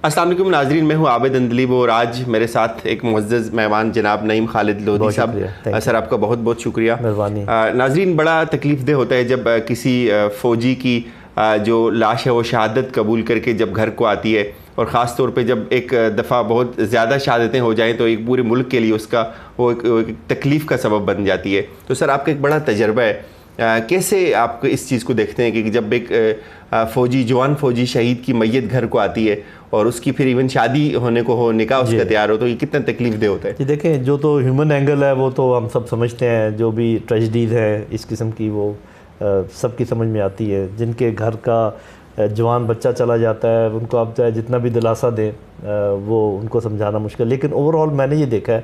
अस्सलाम वालेकुम नाजरीन, मैं हूँ आबिद अंदलीब और आज मेरे साथ एक मुअज़्ज़ज़ मेहमान जनाब नईम खालिद लोधी साहब। सर आपका बहुत बहुत शुक्रिया। नाजरीन, बड़ा तकलीफ़देह होता है जब किसी फ़ौजी की जो लाश है वो शहादत कबूल करके जब घर को आती है, और ख़ास तौर पे जब एक दफ़ा बहुत ज़्यादा शहादतें हो जाएं तो एक पूरे मुल्क के लिए उसका वो एक तकलीफ़ का सबब बन जाती है। तो सर आपका एक बड़ा तजर्बा है, कैसे आप इस चीज़ को देखते हैं कि जब एक फ़ौजी जवान फ़ौजी शहीद की मैयत घर को आती है और उसकी फिर इवन शादी होने को हो, निकाह उसका तैयार हो, तो ये कितना तकलीफ़देह होता है? जी देखें, जो तो ह्यूमन एंगल है वो तो हम सब समझते हैं, जो भी ट्रेजेडीज़ हैं इस किस्म की वो सबकी समझ में आती है। जिनके घर का जवान बच्चा चला जाता है उनको आप चाहे जितना भी दिलासा दें वो उनको समझाना मुश्किल। लेकिन ओवरऑल मैंने ये देखा है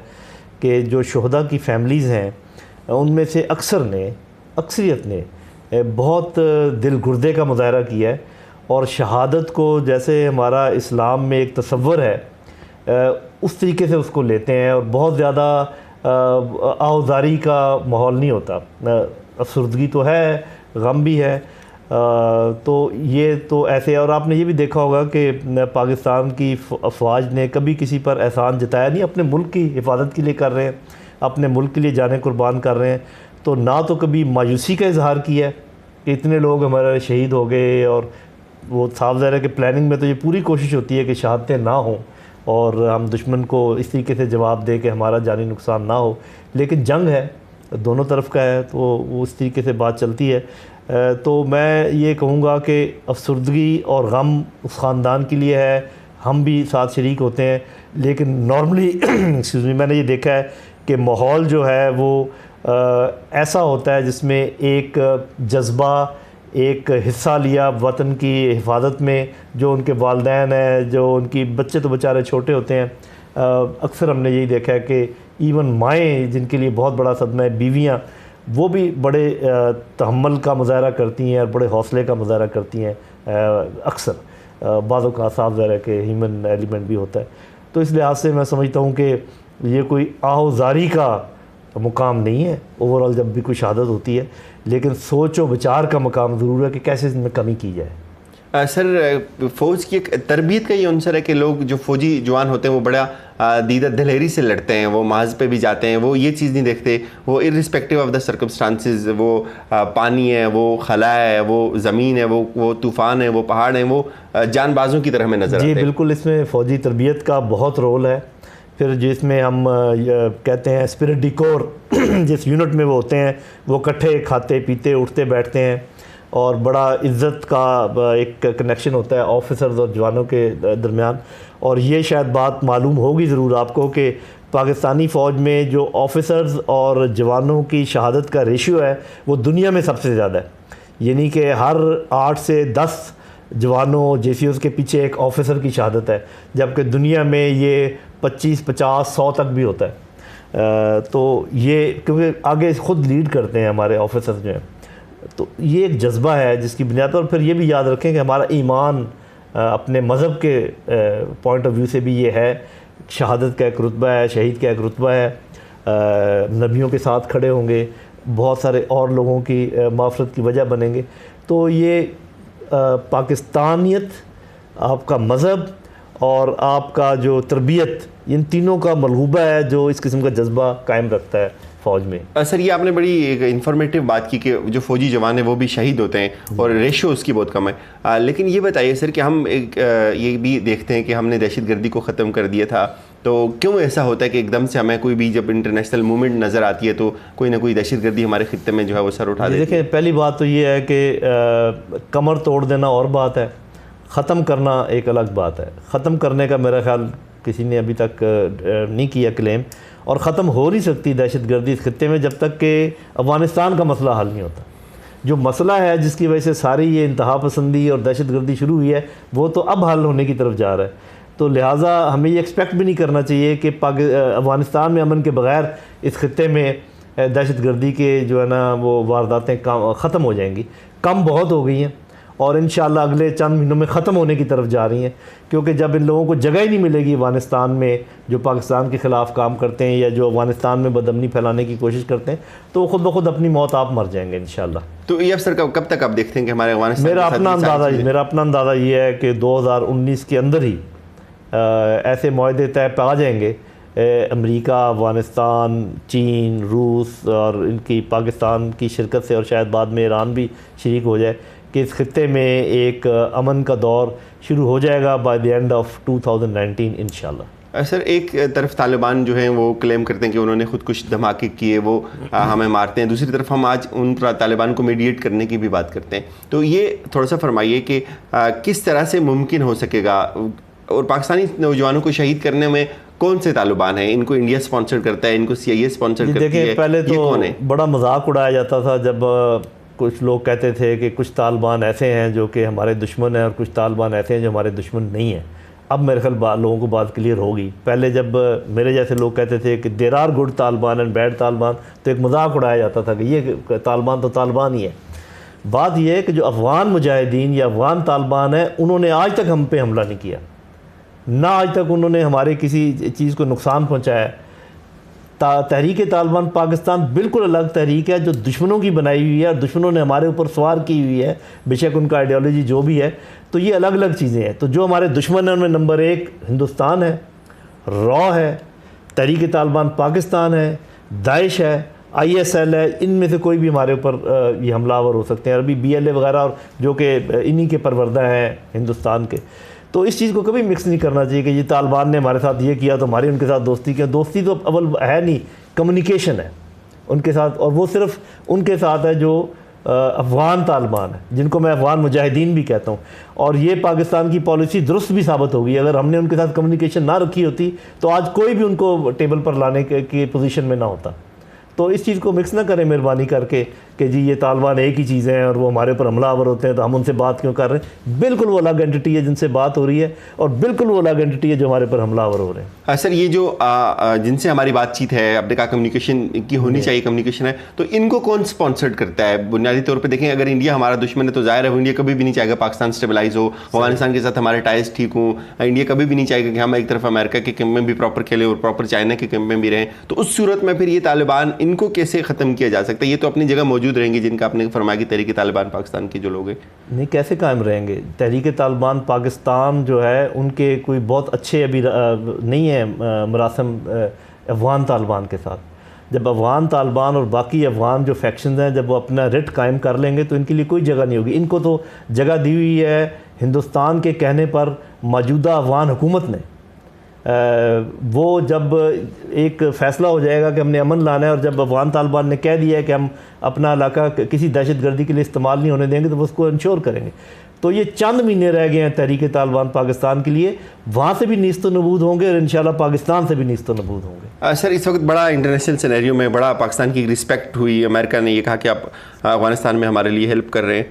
कि जो शोहदा की फैमिलीज़ हैं उनमें से अक्सरियत ने बहुत दिल गुर्दे का मुजाहरा किया है, और शहादत को जैसे हमारा इस्लाम में एक तसव्वुर है उस तरीके से उसको लेते हैं, और बहुत ज़्यादा आउज़ारी का माहौल नहीं होता। अफसरदगी तो है, गम भी है, तो ये तो ऐसे। और आपने ये भी देखा होगा कि पाकिस्तान की अफवाज ने कभी किसी पर एहसान जताया नहीं, अपने मुल्क की हिफाजत के लिए कर रहे हैं, अपने मुल्क के लिए जाने कुर्बान कर रहे हैं। तो ना तो कभी मायूसी का इजहार किया कि इतने लोग हमारे शहीद हो गए, और वो साफ ज़ाहिर है कि प्लानिंग में तो ये पूरी कोशिश होती है कि शहादतें ना हों और हम दुश्मन को इस तरीके से जवाब दें कि हमारा जानी नुकसान ना हो। लेकिन जंग है, दोनों तरफ का है, तो वो उस तरीके से बात चलती है। तो मैं ये कहूँगा कि अफसरदगी और गम उस ख़ानदान के लिए है, हम भी साथ शरीक होते हैं। लेकिन नॉर्मली एक्सक्यूज़ मी, मैंने ये देखा है कि माहौल जो है वो ऐसा होता है जिसमें एक जज्बा, एक हिस्सा लिया वतन की हिफाजत में, जो उनके वालिदैन हैं, जो उनकी बच्चे तो बेचारे छोटे होते हैं। अक्सर हमने यही देखा है कि इवन माएँ जिनके लिए बहुत बड़ा सदमा है, बीवियाँ, वो भी बड़े तहम्मुल का मुजाहरा करती हैं और बड़े हौसले का मुजाहरा करती हैं। अक्सर बाज़ों का साफ ज़ाहिर है कि ह्यूमन एलिमेंट भी होता है। तो इस लिहाज से मैं समझता हूँ कि ये कोई आहुजारी का मुकाम नहीं है ओवरऑल जब भी कोई शहादत होती है, लेकिन सोच और विचार का मकाम ज़रूर है कि कैसे इसमें कमी की जाए। सर फ़ौज की एक तरबियत का ये अंसर है कि लोग जो फ़ौजी जवान होते हैं वो बड़ा दीदा दिलेरी से लड़ते हैं, वो महाज पे भी जाते हैं, वो ये चीज़ नहीं देखते, वो इर्रिस्पेक्टिव ऑफ द सर्कमस्टांसेस, वो पानी है, वो खला है, वो ज़मीन है, वो तूफ़ान है, वो पहाड़ है, वो जानबाजों की तरह में नज़र आते हैं। जी बिल्कुल, इसमें फ़ौजी तरबियत का बहुत रोल है। फिर जिसमें हम कहते हैं स्पिरिट डी कोर जिस यूनिट में वो होते हैं, वो इकट्ठे खाते पीते उठते बैठते हैं, और बड़ा इज़्ज़त का एक कनेक्शन होता है ऑफिसर्स और जवानों के दरमियान। और ये शायद बात मालूम होगी ज़रूर आपको कि पाकिस्तानी फ़ौज में जो ऑफिसर्स और जवानों की शहादत का रेशियो है वो दुनिया में सबसे ज़्यादा है। यानी कि हर 8 से 10 जवानों जेसीओज़ के पीछे एक ऑफिसर की शहादत है, जबकि दुनिया में ये 25, 50, 100 तक भी होता है। तो ये क्योंकि आगे ख़ुद लीड करते हैं हमारे ऑफिसर्स जो हैं, तो ये एक जज्बा है जिसकी बुनियाद पर। फिर ये भी याद रखें कि हमारा ईमान अपने मज़हब के पॉइंट ऑफ व्यू से भी ये है, शहादत का एक रुतबा है, शहीद का एक रुतबा है, नबियों के साथ खड़े होंगे, बहुत सारे और लोगों की माफ़रत की वजह बनेंगे। तो ये पाकिस्तानियत, आपका मज़हब और आपका जो तरबियत, इन तीनों का मलहूबा है जो इस किस्म का जज्बा कायम रखता है फ़ौज में। सर ये आपने बड़ी एक इन्फॉर्मेटिव बात की कि जो फ़ौजी जवान हैं वो भी शहीद होते हैं और रेशो उसकी बहुत कम है। लेकिन ये बताइए सर कि हम ये भी देखते हैं कि हमने दहशतगर्दी को ख़त्म कर दिया था, तो क्यों ऐसा होता है कि एकदम से हमें कोई भी जब इंटरनेशनल मूवमेंट नज़र आती है तो कोई ना कोई दहशतगर्दी हमारे खित्ते में जो है वो सर उठा देती है? देखिए, पहली बात तो ये है कि कमर तोड़ देना और बात है, ख़त्म करना एक अलग बात है। ख़त्म करने का मेरा ख्याल किसी ने अभी तक नहीं किया क्लेम, और ख़त्म हो नहीं सकती दहशतगर्दी इस खित्ते में जब तक कि अफ़गानिस्तान का मसला हल नहीं होता। जो मसला है जिसकी वजह से सारी ये इंतहा पसंदी और दहशतगर्दी शुरू हुई है वो तो अब हल होने की तरफ जा रहा है। तो लिहाजा हमें ये एक्सपेक्ट भी नहीं करना चाहिए कि अफ़गानिस्तान में अमन के बग़ैर इस खित्ते में दहशतगर्दी के जो है ना वो वारदातें ख़त्म हो जाएंगी। कम बहुत हो गई हैं और इंशाअल्लाह अगले चंद महीनों में ख़त्म होने की तरफ जा रही हैं, क्योंकि जब इन लोगों को जगह ही नहीं मिलेगी अफ़गानिस्तान में जो पाकिस्तान के ख़िलाफ़ काम करते हैं या जो अफ़गानिस्तान में बदअमनी फैलाने की कोशिश करते हैं, तो ख़ुद ब खुद अपनी मौत आप मर जाएंगे इंशाअल्लाह। तो ये अफसर कब तक आप देखते हैं कि हमारे अफ़गानिस्तान? मेरा अपना अंदाज़ा ये है कि 2019 के अंदर ही ऐसे मुआहदे तय पे आ जाएंगे, अमेरिका, अफ़गानिस्तान, चीन, रूस और इनकी पाकिस्तान की शिरकत से, और शायद बाद में ईरान भी शरीक हो जाए, कि इस खित्ते में एक अमन का दौर शुरू हो जाएगा बाय द एंड ऑफ 2019 इंशाल्लाह। सर, एक तरफ तालिबान जो हैं वो क्लेम करते हैं कि उन्होंने खुद कुछ धमाके किए, वो हमें मारते हैं, दूसरी तरफ हम आज उन तालिबान को मीडिएट करने की भी बात करते हैं। तो ये थोड़ा सा फरमाइए कि किस तरह से मुमकिन हो सकेगा, और पाकिस्तानी नौजवानों को शहीद करने में कौन से तालिबान हैं? इनको इंडिया स्पॉन्सर करता है, इनको CIA स्पॉन्सर करती है? पहले तो बड़ा मजाक उड़ाया जाता था जब कुछ लोग कहते थे कि कुछ तालिबान ऐसे हैं जो कि हमारे दुश्मन हैं और कुछ तालिबान ऐसे हैं जो हमारे दुश्मन नहीं हैं। अब मेरे ख्याल लोगों को बात क्लियर होगी। पहले जब मेरे जैसे लोग कहते थे कि there are good Taliban and bad Taliban, तो एक मजाक उड़ाया जाता था कि ये तालिबान तो तालिबान ही है। बात यह है कि जो अफ़गान मुजाहिदीन या अफ़गान तालिबान है, उन्होंने आज तक हम पे हमला नहीं किया, ना आज तक उन्होंने हमारे किसी चीज़ को नुकसान पहुँचाया। तहरीक तालिबान पाकिस्तान बिल्कुल अलग तहरीक है जो दुश्मनों की बनाई हुई है और दुश्मनों ने हमारे ऊपर सवार की हुई है, बेशक उनका आइडियोलॉजी जो भी है। तो ये अलग अलग चीज़ें हैं। तो जो हमारे दुश्मन हैं उनमें नंबर 1 हिंदुस्तान है, रॉ है, तहरीक तालिबान पाकिस्तान है, दाइश है, ISL है। इनमें से कोई भी हमारे ऊपर ये हमलावर हो सकते हैं। अभी BLA वगैरह और जो कि इन्हीं के परवरदा हैं हिंदुस्तान के। तो इस चीज़ को कभी मिक्स नहीं करना चाहिए कि ये तालिबान ने हमारे साथ ये किया तो हमारी उनके साथ दोस्ती की। दोस्ती तो अव्वल है नहीं, कम्युनिकेशन है उनके साथ, और वो सिर्फ उनके साथ है जो अफ़गान तालिबान है, जिनको मैं अफ़गान मुजाहिदीन भी कहता हूँ। और ये पाकिस्तान की पॉलिसी दुरुस्त भी साबित होगी। अगर हमने उनके साथ कम्युनिकेशन ना रखी होती तो आज कोई भी उनको टेबल पर लाने की पोजीशन में ना होता। तो इस चीज़ को मिक्स ना करें मेहरबानी करके कि जी ये तालिबान एक ही चीज़ हैं और वो हमारे ऊपर हमलावर होते हैं तो हम उनसे बात क्यों कर रहे हैं। बिल्कुल वो अलग एंटिटी है जिनसे बात हो रही है, और बिल्कुल वो अलग एंटिटी है जो हमारे ऊपर हमलावर हो रहे हैं। सर, ये जो जिनसे हमारी बातचीत है, आपने कहा कम्युनिकेशन की होनी चाहिए, कम्युनिकेशन है, तो इनको कौन स्पॉन्सर्ड करता है? बुनियादी तौर पर देखें, अगर इंडिया हमारा दुश्मन है तो जाहिर है इंडिया कभी भी नहीं चाहेगा पाकिस्तान स्टेबलाइज हो, अफगानिस्तान के साथ हमारे टाइज ठीक हों। इंडिया कभी भी नहीं चाहेगा कि हम एक तरफ अमेरिका के कैंप में भी प्रॉपर खेलें और प्रॉपर चाइना के कैंप में भी रहें। तो उस सूरत में फिर ये तालिबान, इनको कैसे ख़त्म किया जा सकता है? ये तो अपनी जगह मौजूद रहेंगे, जिनका आपने फरमाया कि तहरीक तालिबान पाकिस्तान के जो लोग हैं। नहीं, कैसे कायम रहेंगे? तहरीक तालिबान पाकिस्तान जो है उनके कोई बहुत अच्छे अभी नहीं है मरासम अफ़गान तालिबान के साथ। जब अफ़गान तालिबान और बाकी अफ़गान जो फैक्शंस हैं जब वो अपना रिट कायम कर लेंगे तो इनके लिए कोई जगह नहीं होगी। इनको तो जगह दी हुई है हिंदुस्तान के कहने पर मौजूदा अफ़गान हुकूमत ने। वो जब एक फ़ैसला हो जाएगा कि हमने अमन लाना है, और जब अफ़गान तालिबान ने कह दिया है कि हम अपना इलाका किसी दहशतगर्दी के लिए इस्तेमाल नहीं होने देंगे, तो वो उसको इंश्योर करेंगे। तो ये चंद महीने रह गए हैं तहरीक तालिबान पाकिस्तान के लिए, वहाँ से भी नीस्त नबूद होंगे और इंशाल्लाह पाकिस्तान से भी नीस्त नबूद होंगे। सर, इस वक्त बड़ा इंटरनेशनल सिनेरियो में बड़ा पाकिस्तान की रिस्पेक्ट हुई। अमेरिका ने ये कहा कि आप अफ़गानिस्तान में हमारे लिए हेल्प कर रहे हैं,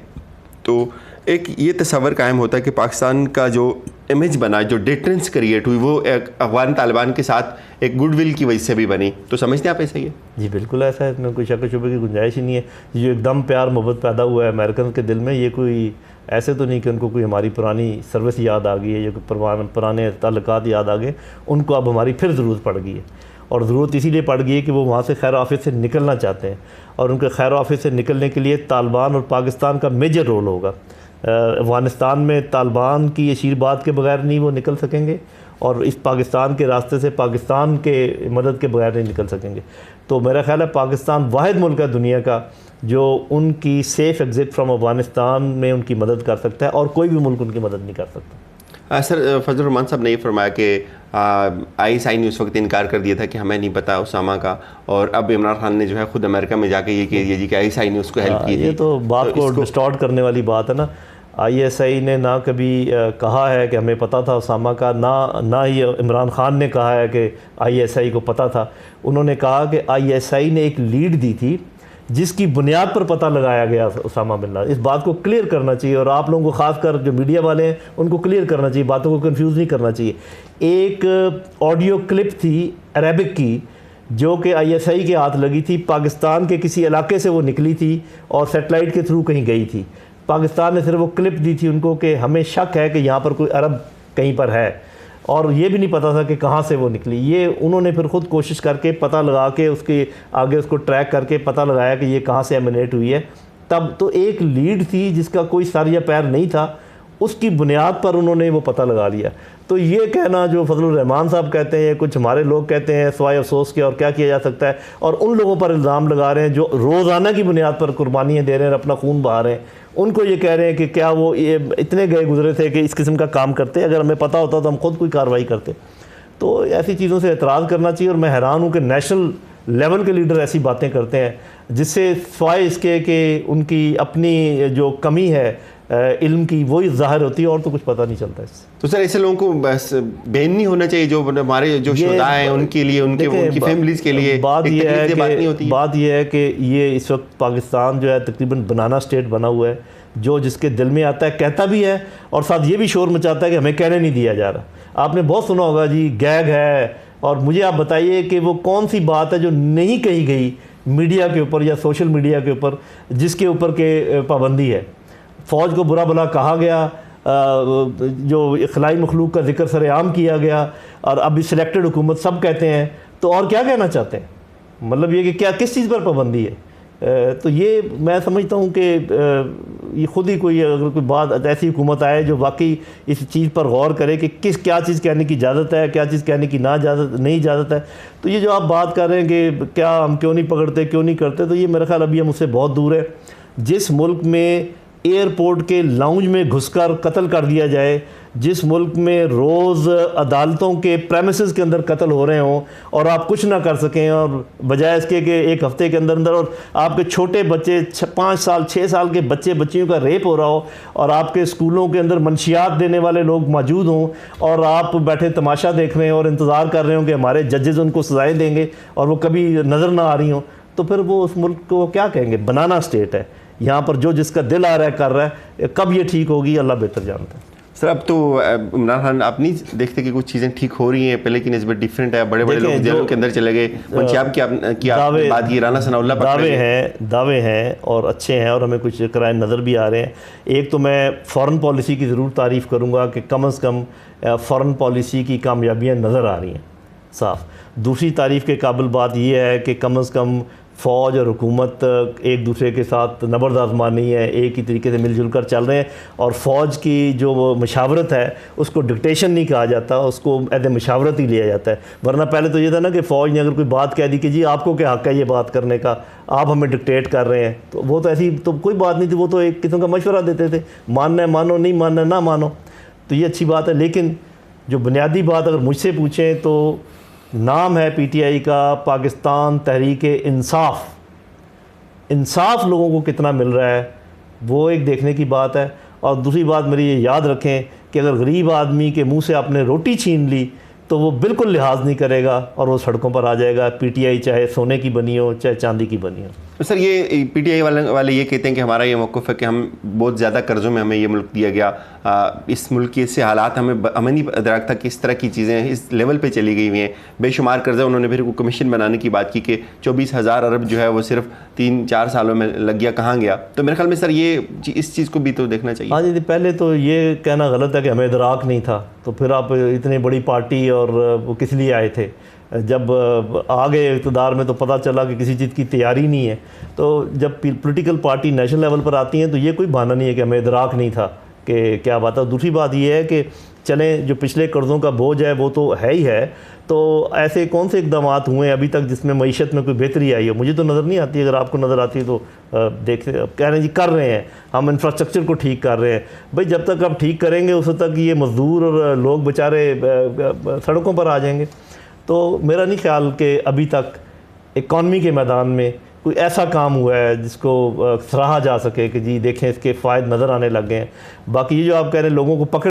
तो एक ये तस्वर कायम होता है कि पाकिस्तान का जो इमेज बना, जो डिफरेंस क्रिएट हुई, वो अफ़गान तालिबान के साथ एक गुडविल की वजह से भी बनी। तो समझते हैं आप ऐसा ही है? जी बिल्कुल ऐसा है, इसमें कोई शक शुबे की गुंजाइश ही नहीं है। जो एकदम प्यार मोहब्बत पैदा हुआ है अमेरिकन के दिल में, ये कोई ऐसे तो नहीं कि उनको कोई हमारी पुरानी सर्विस याद आ गई है या कोई पुराने ताल्लुकात याद आ गए। उनको अब हमारी फिर ज़रूरत पड़ गई है, और ज़रूरत इसीलिए पड़ गई है कि वो वहाँ से खैर आफियत से निकलना चाहते हैं, और उनके खैर आफियत से निकलने के लिए तालिबान और पाकिस्तान का मेजर रोल होगा। अफ़गानिस्तान में तालिबान की आशीर्वाद के बगैर नहीं वो निकल सकेंगे, और इस पाकिस्तान के रास्ते से पाकिस्तान के मदद के बगैर नहीं निकल सकेंगे। तो मेरा ख्याल है पाकिस्तान वाहिद मुल्क है दुनिया का जो उनकी सेफ़ एग्ज़िट फ्राम अफ़गानिस्तान में उनकी मदद कर सकता है, और कोई भी मुल्क उनकी मदद नहीं कर सकता। सर, फजल रहमान साहब ने ये फरमाया कि ISI ने उस वक्त इनकार कर दिया था कि हमें नहीं पता उसामा का, और अब इमरान खान ने जो है ख़ुद अमेरिका में जाके ये कह दिया जी कि ISI ने उसको हेल्प की थी। ये तो बात को डिस्टॉर्ट करने वाली बात है ना। ISI ने ना कभी कहा है कि हमें पता था उसामा का, ना ही इमरान खान ने कहा है कि ISI को पता था। उन्होंने कहा कि ISI ने एक लीड दी थी जिसकी बुनियाद पर पता लगाया गया उसामा बिन लादेन। इस बात को क्लियर करना चाहिए, और आप लोगों को ख़ासकर जो मीडिया वाले हैं उनको क्लियर करना चाहिए, बातों को कंफ्यूज नहीं करना चाहिए। एक ऑडियो क्लिप थी अरेबिक की जो कि ISI के हाथ लगी थी, पाकिस्तान के किसी इलाके से वो निकली थी और सेटेलाइट के थ्रू कहीं गई थी। पाकिस्तान ने सिर्फ वो क्लिप दी थी उनको कि हमें शक है कि यहाँ पर कोई अरब कहीं पर है, और ये भी नहीं पता था कि कहाँ से वो निकली। ये उन्होंने फिर ख़ुद कोशिश करके पता लगा के उसके आगे उसको ट्रैक करके पता लगाया कि ये कहाँ से एमिनेट हुई है। तब तो एक लीड थी जिसका कोई सर या पैर नहीं था, उसकी बुनियाद पर उन्होंने वो पता लगा लिया। तो ये कहना जो फजलुर रहमान साहब कहते हैं, कुछ हमारे लोग कहते हैं, सिवाय अफसोस के और क्या किया जा सकता है, और उन लोगों पर इल्ज़ाम लगा रहे हैं जो रोज़ाना की बुनियाद पर कुर्बानियाँ दे रहे हैं, अपना खून बहा रहे हैं, उनको ये कह रहे हैं कि क्या वो ये इतने गए गुजरे थे कि इस किस्म का काम करते। अगर हमें पता होता तो हम खुद कोई कार्रवाई करते। तो ऐसी चीज़ों से एतराज़ करना चाहिए। और मैं हैरान हूँ कि नेशनल लेवल के लीडर ऐसी बातें करते हैं जिससे सिवाय इसके कि उनकी अपनी जो कमी है इल्म की वही ज़ाहिर होती है, और तो कुछ पता नहीं चलता इससे। तो सर ऐसे लोगों को बस बैन नहीं होना चाहिए, जो हमारे जो शुहदा हैं उनके लिए, उनकी फैमिलीज़ के लिए? बात यह है कि ये इस वक्त पाकिस्तान जो है तकरीबन बनाना स्टेट बना हुआ है, जो जिसके दिल में आता है कहता भी है, और साथ ये भी शोर मचाता है कि हमें कहने नहीं दिया जा रहा। आपने बहुत सुना होगा जी गैग है, और मुझे आप बताइए कि वो कौन सी बात है जो नहीं कही गई मीडिया के ऊपर या सोशल मीडिया के ऊपर, जिसके ऊपर के पाबंदी है। फ़ौज को बुरा भला कहा गया, जो इखलाई मखलूक का जिक्र सरेआम किया गया, और अब सिलेक्टेड हुकूमत सब कहते हैं, तो और क्या कहना चाहते हैं? मतलब ये कि क्या किस चीज़ पर पाबंदी है? तो ये मैं समझता हूँ कि ये ख़ुद ही कोई अगर कोई बात ऐसी हुकूमत आए जो वाकई इस चीज़ पर गौर करे कि क्या चीज़ कहने की इजाज़त है, क्या चीज़ कहने की नहीं इजाज़त है। तो ये जो आप बात कर रहे हैं कि क्या हम क्यों नहीं पकड़ते, क्यों नहीं करते, तो ये मेरा ख्याल अभी हम उससे बहुत दूर है। जिस मुल्क में एयरपोर्ट के लाउंज में घुसकर कत्ल कर दिया जाए, जिस मुल्क में रोज़ अदालतों के प्रेमिसेस के अंदर कत्ल हो रहे हों और आप कुछ ना कर सकें, और बजाय इसके कि एक हफ़्ते के अंदर और आपके छोटे बच्चे 5 साल 6 साल के बच्चियों का रेप हो रहा हो, और आपके स्कूलों के अंदर मंशियात देने वाले लोग मौजूद हों, और आप बैठे तमाशा देख रहे हैं और इंतज़ार कर रहे हों कि हमारे जजेज़ उनको सज़ाएँ देंगे, और वो कभी नज़र ना आ रही हों, तो फिर वो उस मुल्क को क्या कहेंगे? बनाना स्टेट है। यहाँ पर जो जिसका दिल आ रहा है कर रहा है। कब ये ठीक होगी अल्लाह बेहतर जानता है। सर अब तो इमरान खान आप नहीं देखते कि कुछ चीज़ें ठीक हो रही हैं, पहले की निस्बत डिफरेंट है, बड़े बड़े लोग जेलों के अंदर चले गए। मंशियात की बात की, राना सनाउल्लाह दावे हैं और अच्छे हैं, और हमें कुछ कराइन नज़र भी आ रहे हैं। एक तो मैं फ़ॉरेन पॉलिसी की ज़रूर तारीफ़ करूँगा कि कम से कम फ़ॉरेन पॉलिसी की कामयाबियाँ नज़र आ रही हैं साफ। दूसरी तारीफ़ के काबिल बात यह है कि कम से कम फ़ौज और हुकूमत एक दूसरे के साथ नबर्द आज़मानी है, एक ही तरीके से मिलजुल कर चल रहे हैं, और फ़ौज की जो मशावरत है उसको डिक्टेशन नहीं कहा जाता, उसको एज ए मशावरत ही लिया जाता है। वरना पहले तो ये था ना कि फ़ौज ने अगर कोई बात कह दी कि जी आपको क्या हक़ है ये बात करने का, आप हमें डिक्टेट कर रहे हैं, तो वो तो ऐसी तो कोई बात नहीं थी, वो तो एक किस्म का मशवरा देते थे, मानना है मानो, नहीं मानना है ना मानो। तो ये अच्छी बात है। लेकिन जो बुनियादी बात अगर मुझसे पूछें तो नाम है PTI का पाकिस्तान तहरीक इंसाफ लोगों को कितना मिल रहा है वो एक देखने की बात है। और दूसरी बात मेरी ये याद रखें कि अगर गरीब आदमी के मुंह से आपने रोटी छीन ली तो वो बिल्कुल लिहाज नहीं करेगा और वो सड़कों पर आ जाएगा, PTI चाहे सोने की बनी हो चाहे चांदी की बनी हो। तो सर ये PTI वाले ये कहते हैं कि हमारा ये मौक़िफ़ है कि हम बहुत ज़्यादा कर्ज़ों में हमें ये मुल्क दिया गया, इस मुल्क के ऐसे हालात हमें नहीं अदराक था कि इस तरह की चीज़ें इस लेवल पे चली गई हुई हैं, बेशुमार कर्ज़ा। उन्होंने फिर कमीशन बनाने की बात की कि 24,000 अरब जो है वो सिर्फ 3-4 सालों में लग गया, कहाँ गया? तो मेरे ख्याल में सर ये इस चीज़ को भी तो देखना चाहिए। हाँ जी, पहले तो ये कहना गलत है कि हमें इदराक नहीं था, तो फिर आप इतनी बड़ी पार्टी और वो किस लिए आए थे? जब आ गए इक़्तिदार में तो पता चला कि किसी चीज़ की तैयारी नहीं है। तो जब पॉलिटिकल पार्टी नेशनल लेवल पर आती हैं तो ये कोई बहाना नहीं है कि हमें इदराक नहीं था कि क्या बात है। दूसरी बात ये है कि चलें जो पिछले कर्ज़ों का बोझ है वो तो है ही है, तो ऐसे कौन से इक़दाम हुए अभी तक जिसमें मईशत में कोई बेहतरी आई हो? मुझे तो नज़र नहीं आती। अगर आपको नज़र आती है तो देख कह रहे हैं जी कर रहे हैं, हम इंफ्रास्ट्रक्चर को ठीक कर रहे हैं। भाई जब तक आप ठीक करेंगे उस तक ये मज़दूर और लोग बेचारे सड़कों पर आ जाएंगे। तो मेरा नहीं ख्याल कि अभी तक इकॉनमी के मैदान में कोई ऐसा काम हुआ है जिसको सराहा जा सके कि जी देखें इसके फ़ायदे नज़र आने लग गए हैं। बाकी ये जो आप कह रहे हैं लोगों को पकड़